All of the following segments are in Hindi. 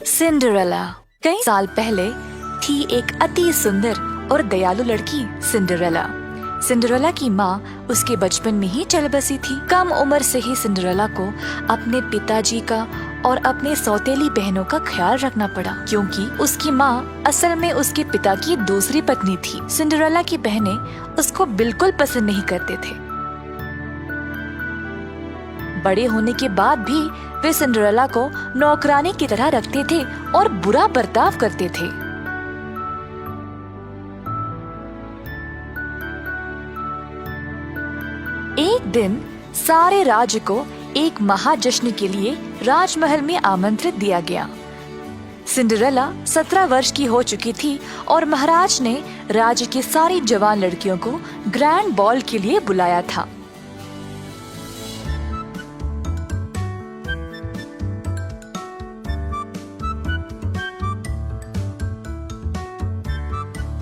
सिंड्रेला। कई साल पहले थी एक अति सुंदर और दयालु लड़की सिंड्रेला। सिंड्रेला की माँ उसके बचपन में ही चल बसी थी। कम उम्र से ही सिंड्रेला को अपने पिताजी का और अपने सौतेली बहनों का ख्याल रखना पड़ा, क्योंकि उसकी माँ असल में उसके पिता की दूसरी पत्नी थी। सिंड्रेला की बहनें उसको बिल्कुल पसंद नहीं करते थे। बड़े होने के बाद भी वे सिंड्रेला को नौकरानी की तरह रखते थे और बुरा बर्ताव करते थे। एक दिन सारे राज्य को एक महाजश्न के लिए राजमहल में आमंत्रित दिया गया। सिंड्रेला 17 वर्ष की हो चुकी थी और महाराज ने राज्य की सारी जवान लड़कियों को ग्रैंड बॉल के लिए बुलाया था।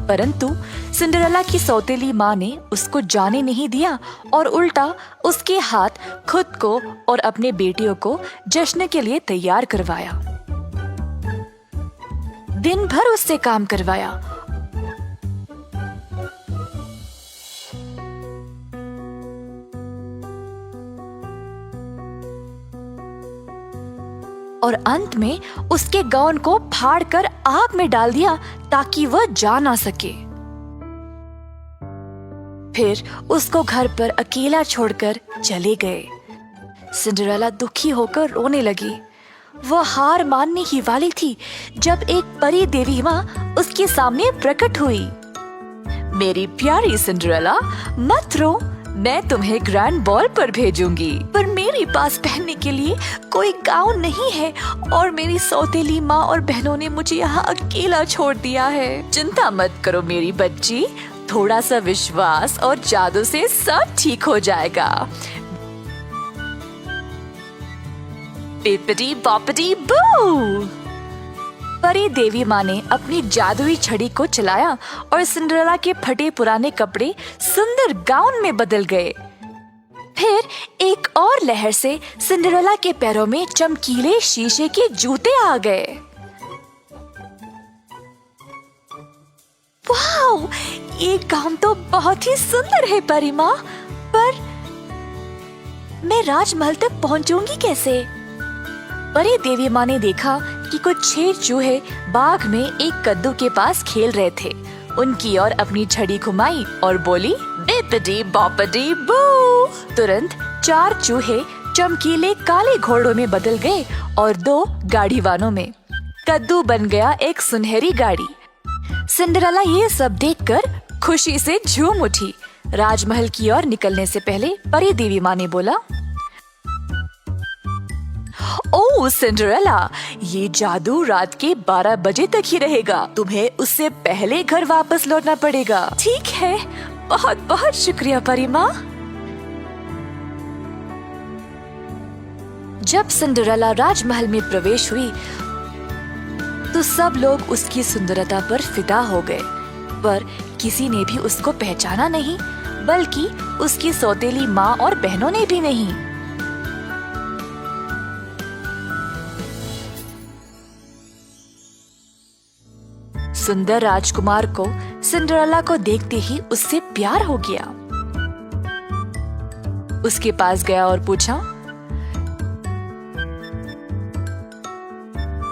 परंतु सिंड्रेला की सौतेली माँ ने उसको जाने नहीं दिया और उल्टा उसके हाथ खुद को और अपने बेटियों को जश्न के लिए तैयार करवाया। दिन भर उससे काम करवाया और अंत में उसके गाउन को फाड़कर आग में डाल दिया ताकि वह जा ना सके। फिर उसको घर पर अकेला छोड़कर चले गए। सिंड्रेला दुखी होकर रोने लगी। वह हार मानने ही वाली थी जब एक परी देवी माँ उसके सामने प्रकट हुई। मेरी प्यारी सिंड्रेला, मत रो, मैं तुम्हें ग्रैंड बॉल पर भेजूंगी, पर मेरे पास पहनने के लिए कोई गाउन नहीं है और मेरी सौतेली माँ और बहनों ने मुझे यहाँ अकेला छोड़ दिया है। चिंता मत करो मेरी बच्ची, थोड़ा सा विश्वास और जादू से सब ठीक हो जाएगा। बिपटी बॉपटी बू। परी देवी माँ ने अपनी जादुई छड़ी को चलाया और सिंड्रेला के फटे पुराने कपड़े सुंदर गाउन में बदल गए। फिर एक और लहर से सिंड्रेला के पैरों में चमकीले शीशे के जूते आ गए। वाह, ये गाउन तो बहुत ही सुंदर है परी माँ, पर मैं राजमहल तक पहुँचूंगी कैसे? परी देवी माँ ने देखा कि कुछ 6 चूहे बाग में एक कद्दू के पास खेल रहे थे। उनकी ओर अपनी छड़ी घुमाई और बोली, बिपटी बॉपटी बू। तुरंत 4 चूहे चमकीले काले घोड़ों में बदल गए और 2 गाड़ीवानों में। कद्दू बन गया एक सुनहरी गाड़ी। सिंड्रेला ये सब देखकर खुशी से झूम उठी। राजमहल की ओर निकलने से पहले परी देवी माँ ने बोला, ओह सिंड्रेला, ये जादू रात के 12 बजे तक ही रहेगा। तुम्हें उससे पहले घर वापस लौटना पड़ेगा। ठीक है, बहुत बहुत शुक्रिया परी माँ। जब सिंड्रेला राजमहल में प्रवेश हुई तो सब लोग उसकी सुंदरता पर फिदा हो गए, पर किसी ने भी उसको पहचाना नहीं, बल्कि उसकी सौतेली माँ और बहनों ने भी नहीं। सुंदर राजकुमार को सिंड्रेला को देखते ही उससे प्यार हो गया। उसके पास गया और पूछा,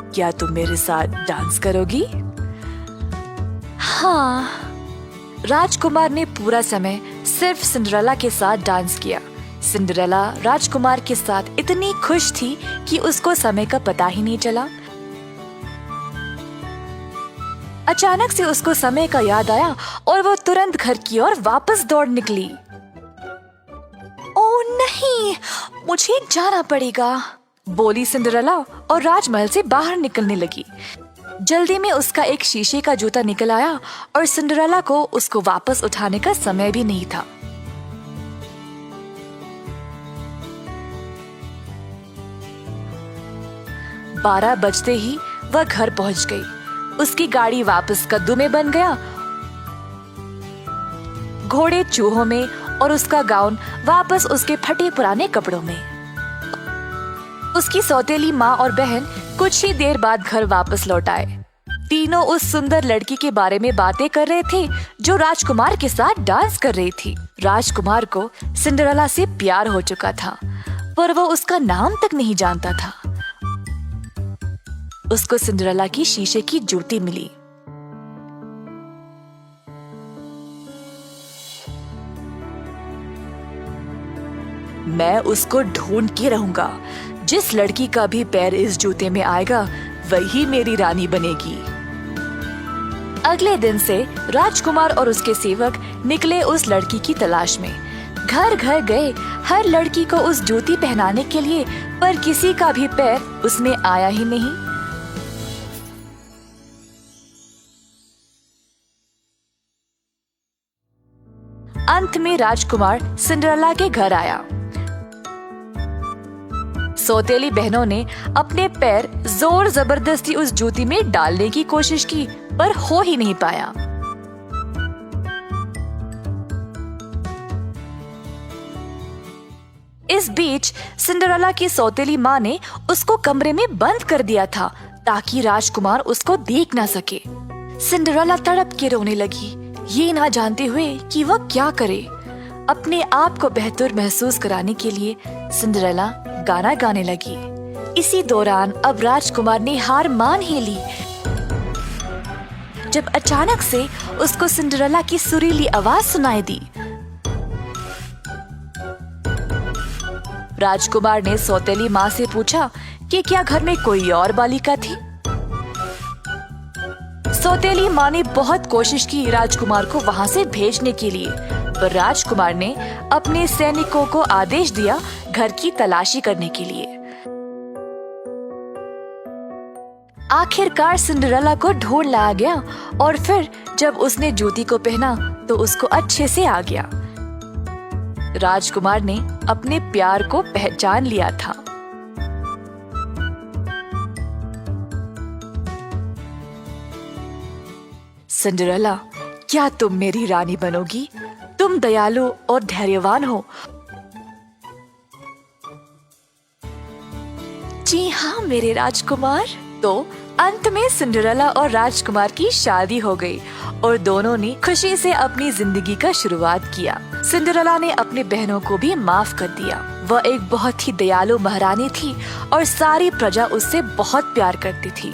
क्या तुम मेरे साथ डांस करोगी? हाँ। राजकुमार ने पूरा समय सिर्फ सिंड्रेला के साथ डांस किया। सिंड्रेला राजकुमार के साथ इतनी खुश थी कि उसको समय का पता ही नहीं चला। अचानक से उसको समय का याद आया और वो तुरंत घर की ओर वापस दौड़ निकली। ओह नहीं, मुझे जाना पड़ेगा, बोली सिंड्रेला और राजमहल से बाहर निकलने लगी। जल्दी में उसका एक शीशे का जूता निकल आया और सिंड्रेला को उसको वापस उठाने का समय भी नहीं था। बारह बजते ही वह घर पहुंच गई। उसकी गाड़ी वापस कद्दू में बन गया, घोड़े चूहों में और उसका गाउन वापस उसके फटे पुराने कपड़ों में। उसकी सौतेली माँ और बहन कुछ ही देर बाद घर वापस लौट आए। तीनों उस सुंदर लड़की के बारे में बातें कर रहे थे जो राजकुमार के साथ डांस कर रही थी। राजकुमार को सिंड्रेला से प्यार हो चुका था, पर वो उसका नाम तक नहीं जानता था। उसको सिंड्रेला की शीशे की जूती मिली। मैं उसको ढूंढ के रहूंगा। जिस लड़की का भी पैर इस जूते में आएगा वही मेरी रानी बनेगी। अगले दिन से राजकुमार और उसके सेवक निकले उस लड़की की तलाश में। घर घर गए हर लड़की को उस जूती पहनाने के लिए, पर किसी का भी पैर उसमें आया ही नहीं। अंत में राजकुमार सिंड्रेला के घर आया। सौतेली बहनों ने अपने पैर जोर जबरदस्ती उस जूती में डालने की कोशिश की, पर हो ही नहीं पाया। इस बीच सिंड्रेला की सौतेली माँ ने उसको कमरे में बंद कर दिया था ताकि राजकुमार उसको देख ना सके। सिंड्रेला तड़प के रोने लगी, ये ना जानते हुए कि वह क्या करे। अपने आप को बेहतर महसूस कराने के लिए सिंड्रेला गाना गाने लगी। इसी दौरान अब राजकुमार ने हार मान ही ली जब अचानक से उसको सिंड्रेला की सुरीली आवाज सुनाई दी। राजकुमार ने सौतेली माँ से पूछा कि क्या घर में कोई और बालिका थी। सौतेली माँ ने बहुत कोशिश की राजकुमार को वहाँ से भेजने के लिए, पर राजकुमार ने अपने सैनिकों को आदेश दिया घर की तलाशी करने के लिए। आखिरकार सिंड्रेला को ढूंढ लाया गया और फिर जब उसने जूती को पहना तो उसको अच्छे से आ गया। राजकुमार ने अपने प्यार को पहचान लिया था। सिंड्रेला, क्या तुम मेरी रानी बनोगी? तुम दयालु और धैर्यवान हो। जी हाँ मेरे राजकुमार। तो अंत में सिंड्रेला और राजकुमार की शादी हो गई और दोनों ने खुशी से अपनी जिंदगी का शुरुआत किया। सिंड्रेला ने अपने बहनों को भी माफ कर दिया। वह एक बहुत ही दयालु महारानी थी और सारी प्रजा उससे बहुत प्यार करती थी।